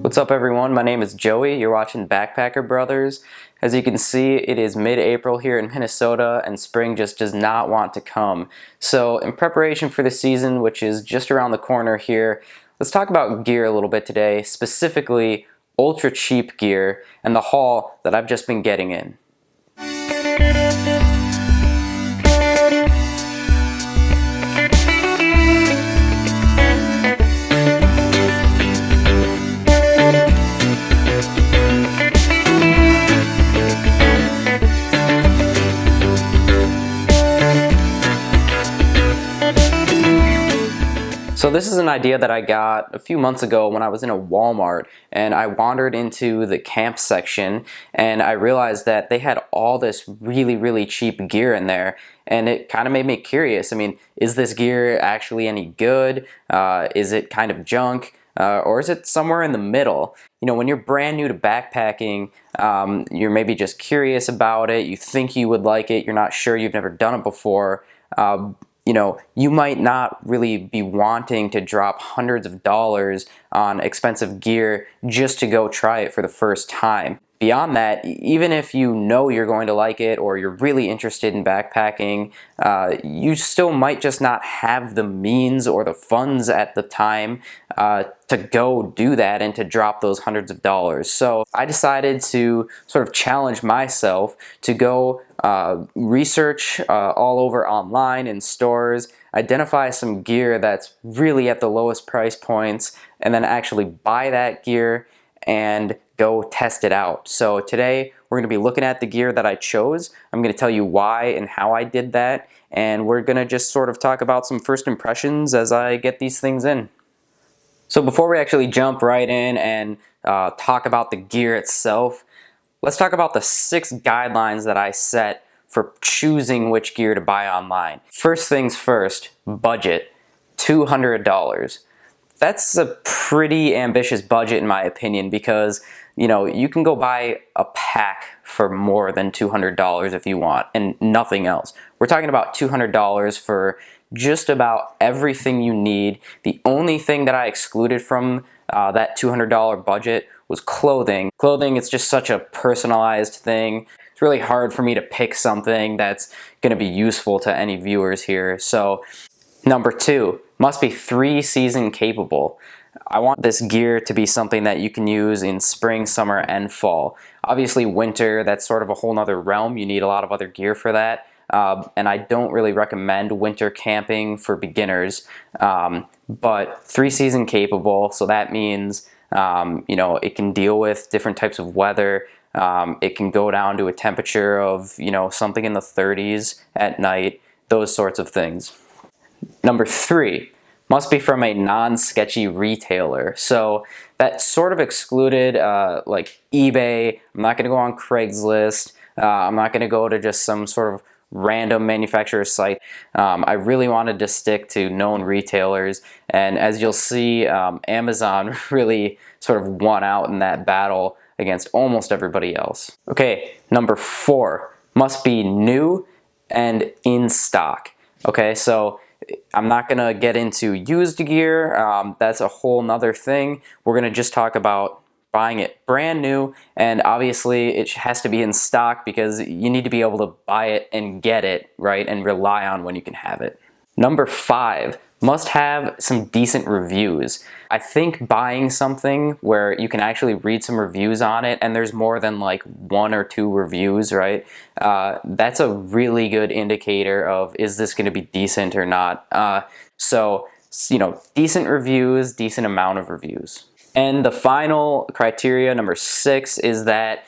What's up everyone, my name is Joey, you're watching Backpacker Brothers. As you can see, it is mid-April here in Minnesota and spring just does not want to come. So in preparation for the season, which is just around the corner here, let's talk about gear a little bit today, specifically ultra cheap gear and the haul that I've just been getting in. So this is an idea that I got a few months ago when I was in a Walmart and I wandered into the camp section and I realized that they had all this really cheap gear in there, and it kind of made me curious. I mean, is this gear actually any good? Is it kind of junk? Or is it somewhere in the middle? You know, when you're brand new to backpacking, you're maybe just curious about it, you think you would like it, you're not sure, you've never done it before. You know, you might not really be wanting to drop hundreds of dollars on expensive gear just to go try it for the first time. Beyond that, even if you know you're going to like it or you're really interested in backpacking, you still might just not have the means or the funds at the time to go do that and to drop those hundreds of dollars. So I decided to sort of challenge myself to go research all over online in stores, identify some gear that's really at the lowest price points, and then actually buy that gear and go test it out. So today we're going to be looking at the gear that I chose. I'm going to tell you why and how I did that, and we're going to just sort of talk about some first impressions as I get these things in. So before we actually jump right in and talk about the gear itself, let's talk about the 6 guidelines that I set for choosing which gear to buy online. First things first, budget, $200. That's a pretty ambitious budget in my opinion, because you know, you can go buy a pack for more than $200 if you want and nothing else. We're talking about $200 for just about everything you need. The only thing that I excluded from that $200 budget was clothing. Clothing, it's just such a personalized thing. It's really hard for me to pick something that's going to be useful to any viewers here. So number 2, must be 3-season capable. I want this gear to be something that you can use in spring, summer, and fall. Obviously winter, that's sort of a whole nother realm. You need a lot of other gear for that. And I don't really recommend winter camping for beginners. But 3-season capable, so that means you know, it can deal with different types of weather. It can go down to a temperature of, you know, something in the 30s at night, those sorts of things. Number 3, must be from a non-sketchy retailer. So that sort of excluded like eBay. I'm not going to go on Craigslist. I'm not going to go to just some sort of random manufacturer site. I really wanted to stick to known retailers, and as you'll see, Amazon really sort of won out in that battle against almost everybody else. Okay, number 4, must be new and in stock. Okay, so I'm not going to get into used gear. That's a whole nother thing. We're going to just talk about buying it brand new, and obviously it has to be in stock because you need to be able to buy it and get it, right, and rely on when you can have it. Number 5, must have some decent reviews. I think buying something where you can actually read some reviews on it and there's more than like 1 or 2 reviews, right? That's a really good indicator of, is this going to be decent or not? So, you know, decent reviews, decent amount of reviews. And the final criteria, number 6, is that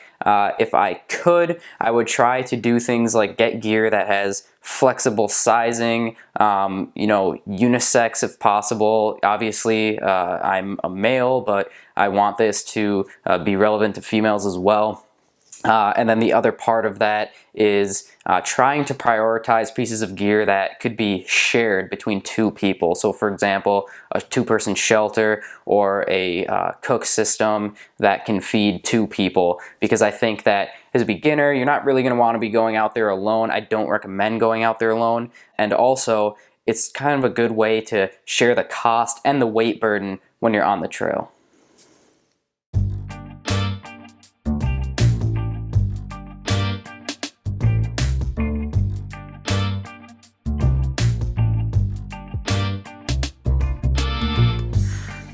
if I could, I would try to do things like get gear that has flexible sizing, you know, unisex if possible. Obviously, I'm a male, but I want this to be relevant to females as well. And then the other part of that is trying to prioritize pieces of gear that could be shared between 2 people. So for example, a 2-person shelter or a cook system that can feed 2 people, because I think that as a beginner, you're not really going to want to be going out there alone. I don't recommend going out there alone. And also, it's kind of a good way to share the cost and the weight burden when you're on the trail.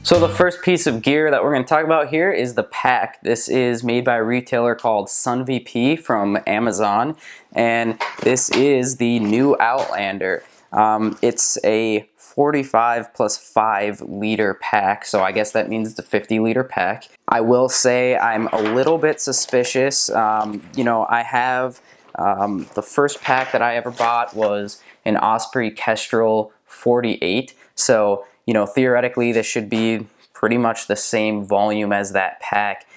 So the first piece of gear that we're going to talk about here is the pack. This is made by a retailer called SunVP from Amazon, and this is the new Outlander. It's a 45 plus 5 liter pack, so I guess that means it's a 50 liter pack. I will say I'm a little bit suspicious. You know, I have the first pack that I ever bought was an Osprey Kestrel 48, so you know, theoretically, this should be pretty much the same volume as that pack.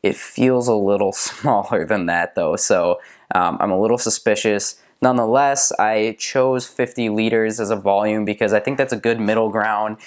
It feels a little smaller than that, though, so I'm a little suspicious. Nonetheless, I chose 50 liters as a volume because I think that's a good middle ground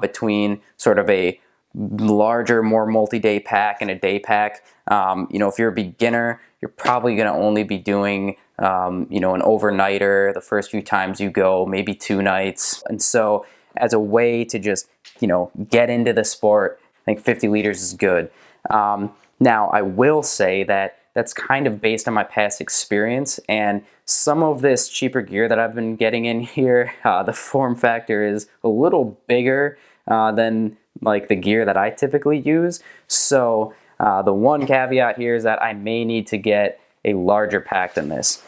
between sort of a larger, more multi-day pack and a day pack. You know, if you're a beginner, you're probably going to only be doing you know, an overnighter the first few times you go, maybe 2 nights. And so as a way to just, you know, get into the sport, I think 50 liters is good. Now, I will say that that's kind of based on my past experience, and some of this cheaper gear that I've been getting in here, the form factor is a little bigger than like the gear that I typically use. So the one caveat here is that I may need to get a larger pack than this.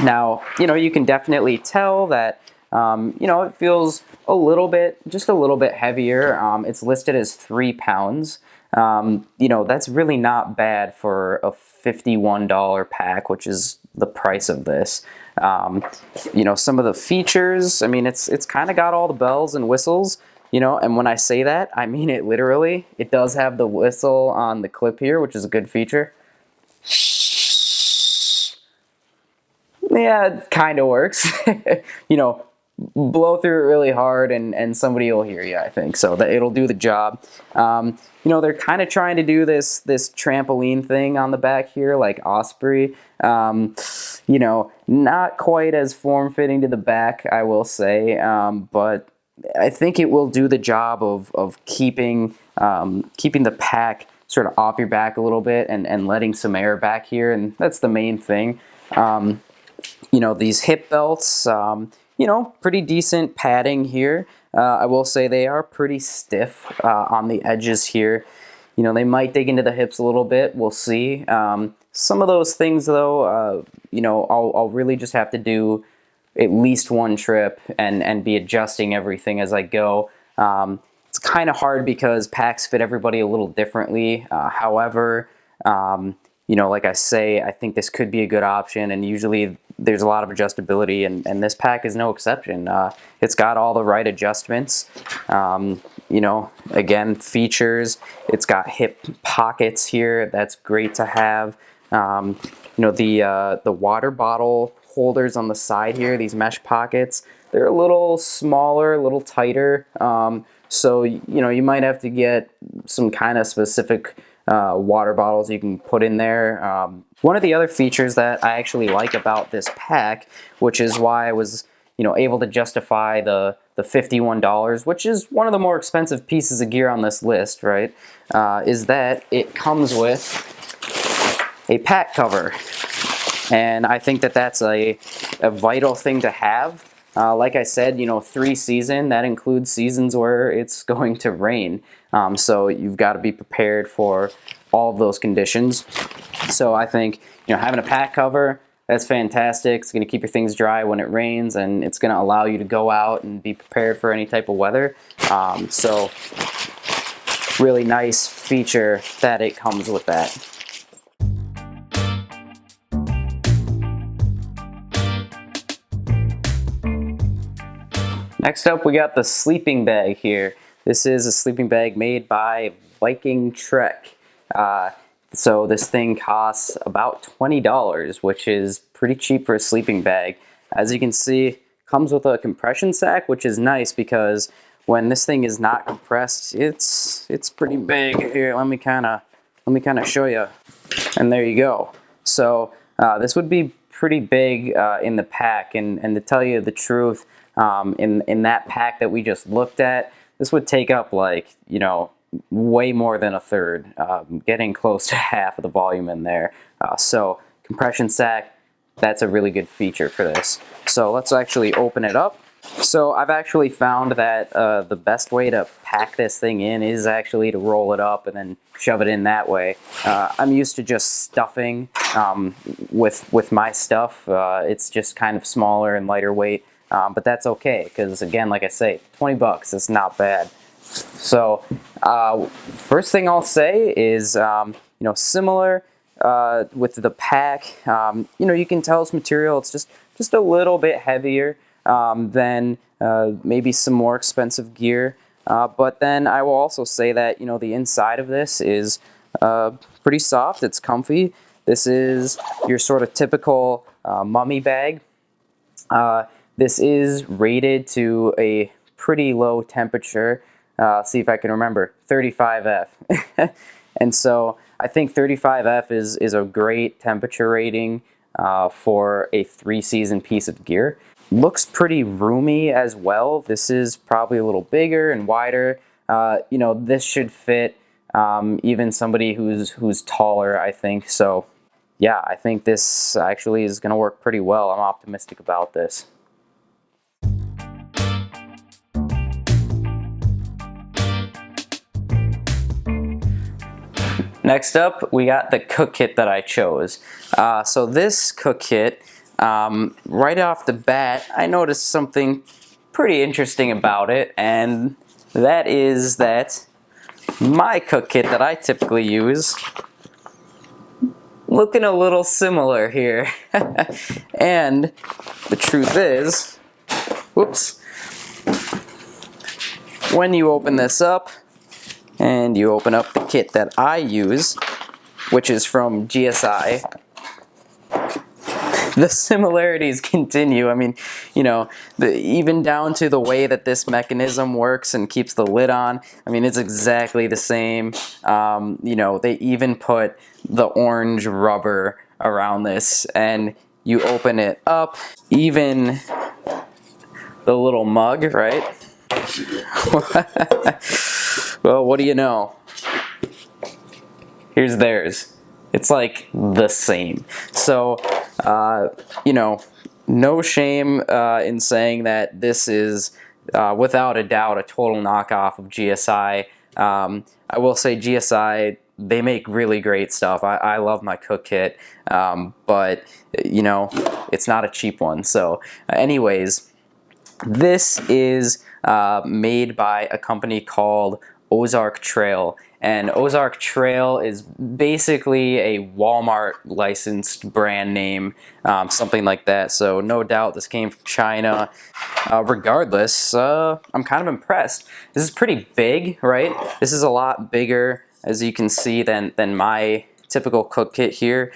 Now, you know, you can definitely tell that you know, it feels a little bit, just a little bit heavier. It's listed as 3 pounds. You know, that's really not bad for a $51 pack, which is the price of this. You know, some of the features, I mean, it's kind of got all the bells and whistles, you know, and when I say that, I mean it literally. It does have the whistle on the clip here, which is a good feature. Yeah, it kind of works. You know, blow through it really hard and somebody will hear you, I think. So that it'll do the job. You know, they're kind of trying to do this trampoline thing on the back here, like Osprey. You know, not quite as form-fitting to the back, I will say, but I think it will do the job of keeping the pack sort of off your back a little bit and letting some air back here, and that's the main thing. You know, these hip belts, you know, pretty decent padding here. I will say they are pretty stiff on the edges here. You know, they might dig into the hips a little bit. We'll see. Some of those things, though, you know, I'll really just have to do at least one trip and be adjusting everything as I go. It's kind of hard because packs fit everybody a little differently. However, you know, like I say, I think this could be a good option, and usually there's a lot of adjustability, and this pack is no exception. It's got all the right adjustments. You know, again, features. It's got hip pockets here. That's great to have. You know, the water bottle holders on the side here, these mesh pockets, they're a little smaller, a little tighter. So, you know, you might have to get some kind of specific water bottles you can put in there. One of the other features that I actually like about this pack, which is why I was, you know, able to justify the $51, which is one of the more expensive pieces of gear on this list, right, is that it comes with a pack cover. And I think that that's a vital thing to have. Like I said, you know, 3 season, that includes seasons where it's going to rain. So you've got to be prepared for all of those conditions. So I think, you know, having a pack cover, that's fantastic. It's going to keep your things dry when it rains, and it's going to allow you to go out and be prepared for any type of weather. So really nice feature that it comes with that. Next up, we got the sleeping bag here. This is a sleeping bag made by Viking Trek. So this thing costs about $20, which is pretty cheap for a sleeping bag. As you can see, comes with a compression sack, which is nice because when this thing is not compressed, it's pretty big. Here, let me kind of show you. And there you go. So this would be pretty big in the pack, and to tell you the truth, in that pack that we just looked at, this would take up, like, you know, way more than a third, getting close to half of the volume in there. So compression sack, that's a really good feature for this. So let's actually open it up So I've actually found that the best way to pack this thing in is actually to roll it up and then shove it in that way. I'm used to just stuffing with my stuff. It's just kind of smaller and lighter weight, but that's okay because again, like I say, 20 bucks is not bad. So first thing I'll say is similar with the pack. You can tell it's material. It's just a little bit heavier than maybe some more expensive gear. But then I will also say that the inside of this is pretty soft. It's comfy. This is your sort of typical mummy bag. This is rated to a pretty low temperature. See if I can remember, 35F. And so I think 35F is a great temperature rating for a 3-season piece of gear. Looks pretty roomy as well. This is probably a little bigger and wider. This should fit even somebody who's taller, I think. So yeah, I think this actually is going to work pretty well. I'm optimistic about this. Next up, we got the cook kit that I chose. So this cook kit, right off the bat, I noticed something pretty interesting about it, and that is that my cook kit that I typically use, looking a little similar here. And the truth is, whoops, when you open this up, and you open up the kit that I use, which is from GSI, the similarities continue. I mean, even down to the way that this mechanism works and keeps the lid on. I mean, it's exactly the same. They even put the orange rubber around this, and you open it up, even the little mug, right? Well, what do you know? Here's theirs. It's like the same. So, no shame in saying that this is, without a doubt, a total knockoff of GSI. I will say GSI, they make really great stuff. I love my cook kit, but, it's not a cheap one. So, anyways, this is made by a company called Ozark Trail, and Ozark Trail is basically a Walmart licensed brand name, something like that. So no doubt this came from China. Regardless, I'm kind of impressed. This is pretty big, right? This is a lot bigger, as you can see, than my typical cook kit here.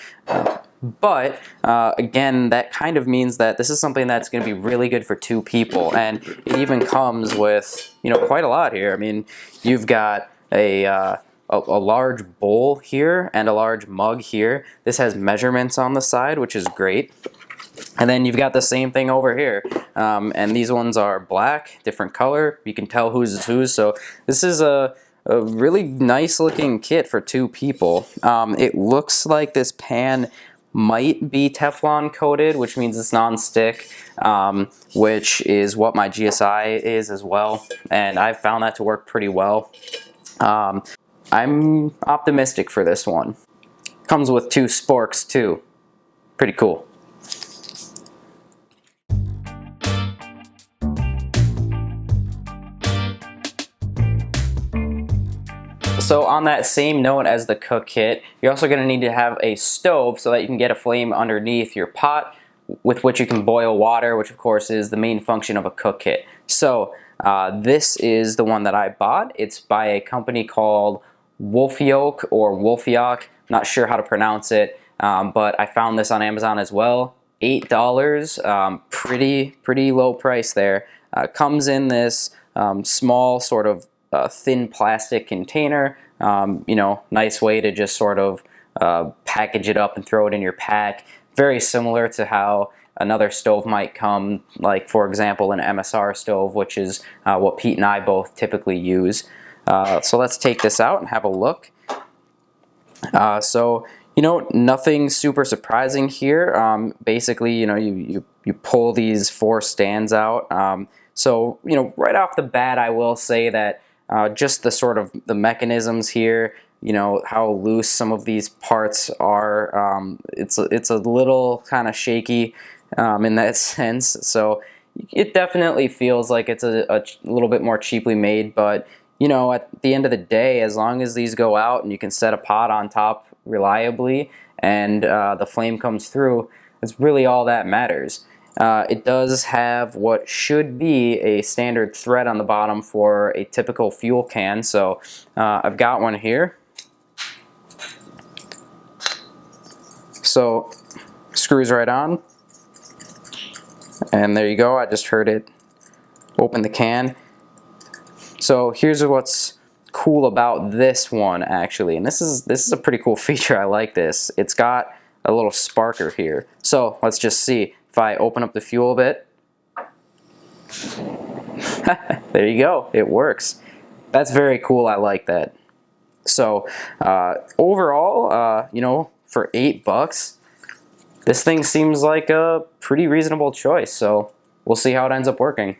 But again, that kind of means that this is something that's going to be really good for 2 people, and it even comes with quite a lot here. I mean, you've got a large bowl here and a large mug here. This has measurements on the side, which is great. And then you've got the same thing over here, and these ones are black, different color. You can tell whose is whose. So this is a really nice looking kit for 2 people. It looks like this pan might be Teflon coated, which means it's non-stick, which is what my GSI is as well, and I've found that to work pretty well. I'm optimistic for this one. Comes with 2 sporks too. Pretty cool. So on that same note as the cook kit, you're also going to need to have a stove so that you can get a flame underneath your pot with which you can boil water, which of course is the main function of a cook kit. So this is the one that I bought. It's by a company called Wolfy Oak or Wolfy Oak. Not sure how to pronounce it, but I found this on Amazon as well. $8, pretty low price there. Comes in this small sort of thin plastic container. Nice way to just sort of package it up and throw it in your pack. Very similar to how another stove might come, like for example an MSR stove, which is what Pete and I both typically use. So let's take this out and have a look. So You know, nothing super surprising here. Basically, you know, you pull these 4 stands out. So, you know, right off the bat, I will say that just the sort of the mechanisms here, you know, how loose some of these parts are, it's a little kind of shaky in that sense. So it definitely feels like it's a little bit more cheaply made, but you know, at the end of the day, as long as these go out and you can set a pot on top reliably and the flame comes through, it's really all that matters. It does have what should be a standard thread on the bottom for a typical fuel can, so I've got one here. So screws right on, and there you go. I just heard it open the can. So here's what's cool about this one, actually, and this is a pretty cool feature. I like this. It's got a little sparker here. So let's just see if I open up the fuel a bit. There you go. It works. That's very cool. I like that. So overall, you know, for $8, this thing seems like a pretty reasonable choice. So we'll see how it ends up working.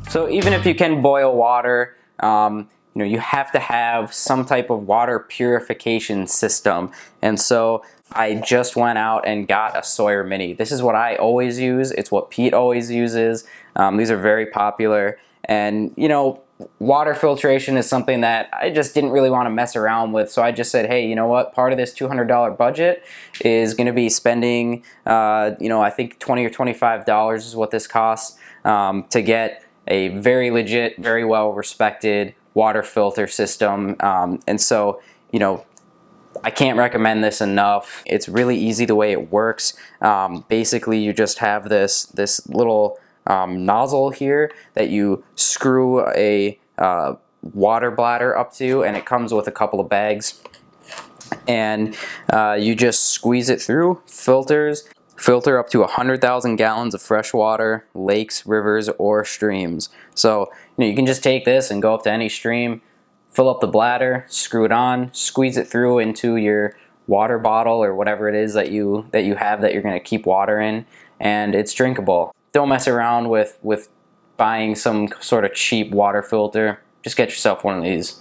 So even if you can boil water, you know, you have to have some type of water purification system. And so I just went out and got a Sawyer Mini. This is what I always use. It's what Pete always uses. These are very popular. And, you know, water filtration is something that I just didn't really want to mess around with. So I just said, hey, you know what? Part of this $200 budget is going to be spending, you know, I think $20 or $25 is what this costs to get a very legit, very well respected water filter system. And so, you know, I can't recommend this enough. It's really easy the way it works. Basically, you just have this little nozzle here that you screw a water bladder up to, and it comes with a couple of bags. And you just squeeze it through, filter up to 100,000 gallons of fresh water, lakes, rivers, or streams. So, you know, you can just take this and go up to any stream, fill up the bladder, screw it on, squeeze it through into your water bottle or whatever it is that you have that you're going to keep water in, and it's drinkable. Don't mess around with buying some sort of cheap water filter. Just get yourself one of these.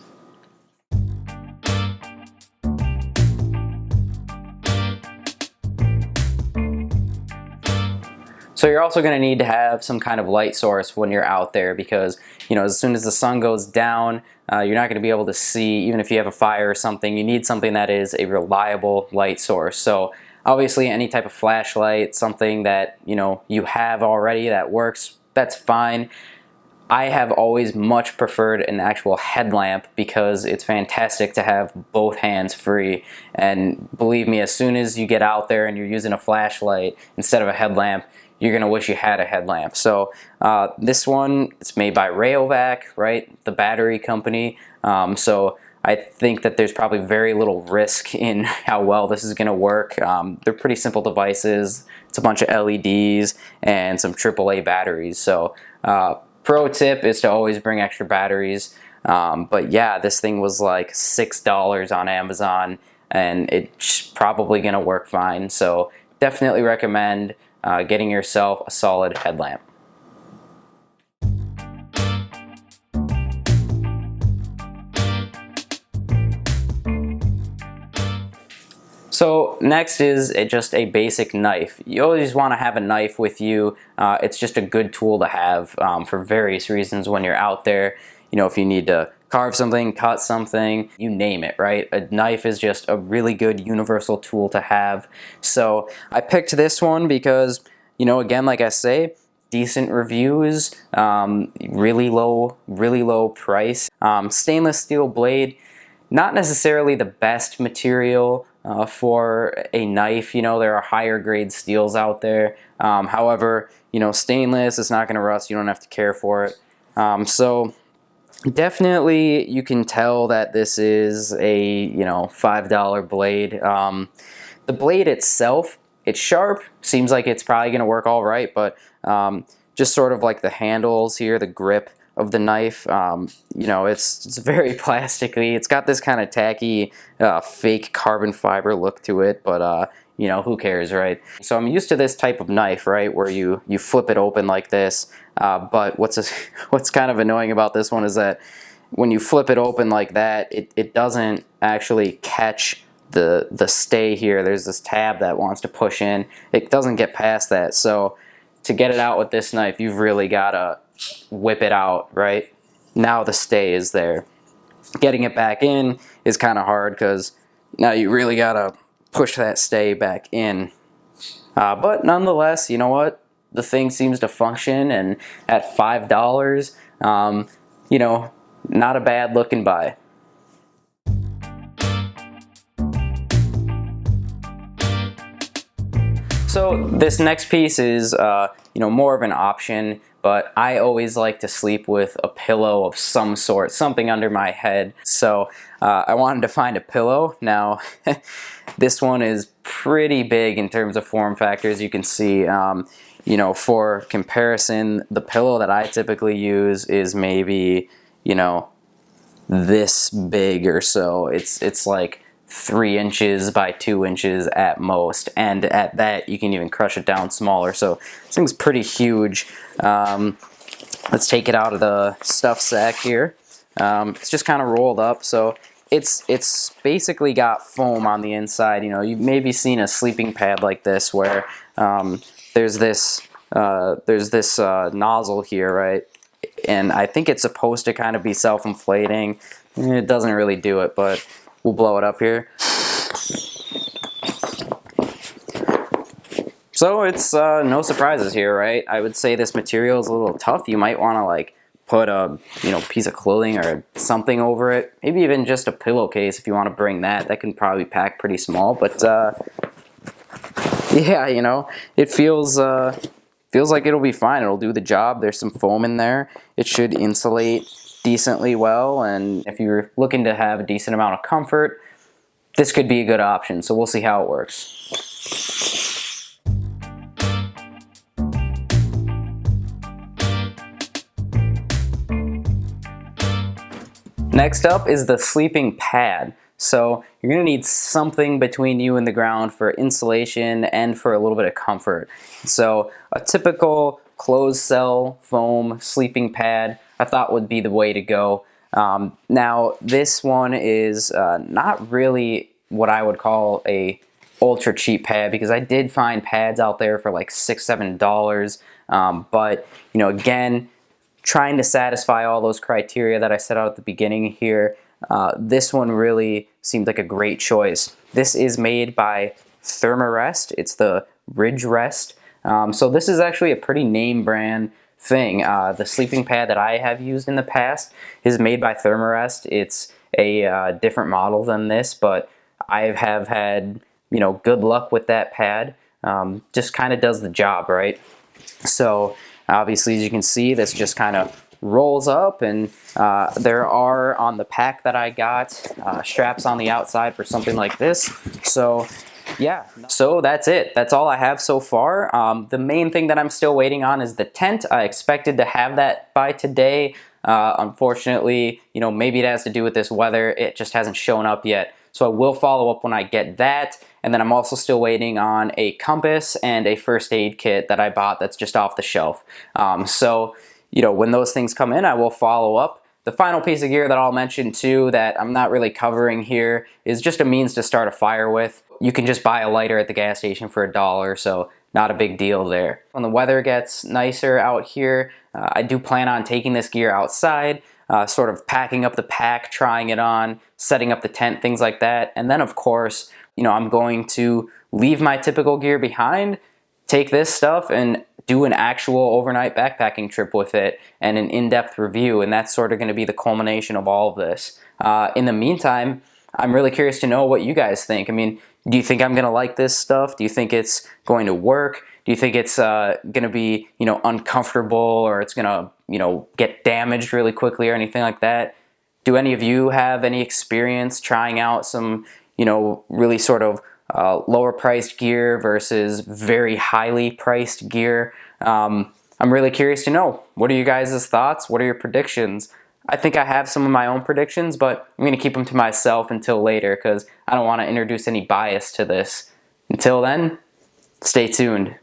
So you're also going to need to have some kind of light source when you're out there, because, you know, as soon as the sun goes down, you're not going to be able to see. Even if you have a fire or something, you need something that is a reliable light source. So obviously any type of flashlight, something that, you know, you have already that works, that's fine. I have always much preferred an actual headlamp because it's fantastic to have both hands free. And believe me, as soon as you get out there and you're using a flashlight instead of a headlamp, you're going to wish you had a headlamp. So this one, it's made by Rayovac, right? The battery company. So I think that there's probably very little risk in how well this is going to work. They're pretty simple devices. It's a bunch of LEDs and some AAA batteries. So pro tip is to always bring extra batteries. But yeah, this thing was like $6 on Amazon, and it's probably going to work fine. So definitely recommend getting yourself a solid headlamp. So next is just a basic knife. You always want to have a knife with you. It's just a good tool to have for various reasons when you're out there. You know, if you need to carve something, cut something, you name it, right? A knife is just a really good universal tool to have. So I picked this one because, you know, again, like I say, decent reviews, really low price. Stainless steel blade, not necessarily the best material for a knife. You know, there are higher grade steels out there. However, you know, stainless, it's not going to rust. You don't have to care for it. So definitely you can tell that this is a, you know, $5 blade. The blade itself, it's sharp, seems like it's probably going to work all right, but just sort of like the handles here, the grip of the knife. You know, it's very plasticky. It's got this kind of tacky, fake carbon fiber look to it, but you know, who cares, right? So I'm used to this type of knife, right, where you flip it open like this. But what's kind of annoying about this one is that when you flip it open like that, it doesn't actually catch the stay here. There's this tab that wants to push in. It doesn't get past that. So to get it out with this knife, you've really got to whip it out, right? Now the stay is there. Getting it back in is kind of hard because now you really got to push that stay back in. But nonetheless, you know what? The thing seems to function, and at $5, you know, not a bad looking buy. So this next piece is, you know, more of an option, but I always like to sleep with a pillow of some sort, something under my head. So I wanted to find a pillow. Now, this one is pretty big in terms of form factor, as you can see. You know, for comparison, the pillow that I typically use is maybe, you know, this big or so. It's like 3 inches by 2 inches at most, and at that you can even crush it down smaller. So this thing's pretty huge. Let's take it out of the stuff sack here. It's just kind of rolled up, so it's basically got foam on the inside. You know, you've maybe seen a sleeping pad like this where there's this nozzle here, right? And I think it's supposed to kind of be self-inflating. It doesn't really do it, but we'll blow it up here. So it's no surprises here, right? I would say this material is a little tough. You might want to like put a piece of clothing or something over it. Maybe even just a pillowcase if you want to bring that. That can probably pack pretty small, but yeah, you know, it feels like it'll be fine. It'll do the job. There's some foam in there. It should insulate decently well, and if you're looking to have a decent amount of comfort, this could be a good option. So we'll see how it works. Next up is the sleeping pad. So you're going to need something between you and the ground for insulation and for a little bit of comfort. So a typical closed cell foam sleeping pad I thought would be the way to go. Now this one is not really what I would call a ultra cheap pad, because I did find pads out there for like $6-7. But you know, again, trying to satisfy all those criteria that I set out at the beginning here, this one really seemed like a great choice. This is made by Thermarest. It's the Ridge Rest. So this is actually a pretty name brand thing. The sleeping pad that I have used in the past is made by Thermarest. It's a different model than this, but I have had, you know, good luck with that pad. Just kind of does the job, right? So obviously, as you can see, this just kind of rolls up, and there are, on the pack that I got, straps on the outside for something like this. So yeah, so that's it. That's all I have so far. The main thing that I'm still waiting on is the tent. I expected to have that by today. Unfortunately, you know, maybe it has to do with this weather. It just hasn't shown up yet. So I will follow up when I get that. And then I'm also still waiting on a compass and a first aid kit that I bought that's just off the shelf. So, you know, when those things come in, I will follow up. The final piece of gear that I'll mention too that I'm not really covering here is just a means to start a fire with. You can just buy a lighter at the gas station for $1, so not a big deal there. When the weather gets nicer out here, I do plan on taking this gear outside, sort of packing up the pack, trying it on, setting up the tent, things like that. And then of course, you know, I'm going to leave my typical gear behind, take this stuff and do an actual overnight backpacking trip with it and an in-depth review, and that's sort of going to be the culmination of all of this. In the meantime, I'm really curious to know what you guys think. I mean, do you think I'm going to like this stuff? Do you think it's going to work? Do you think it's going to be, you know, uncomfortable, or it's going to, you know, get damaged really quickly or anything like that? Do any of you have any experience trying out some, you know, really sort of lower priced gear versus very highly priced gear? I'm I'm really curious to know, what are you guys' thoughts? What are your predictions? I think I have some of my own predictions, but I'm going to keep them to myself until later because I don't want to introduce any bias to this. Until then, stay tuned.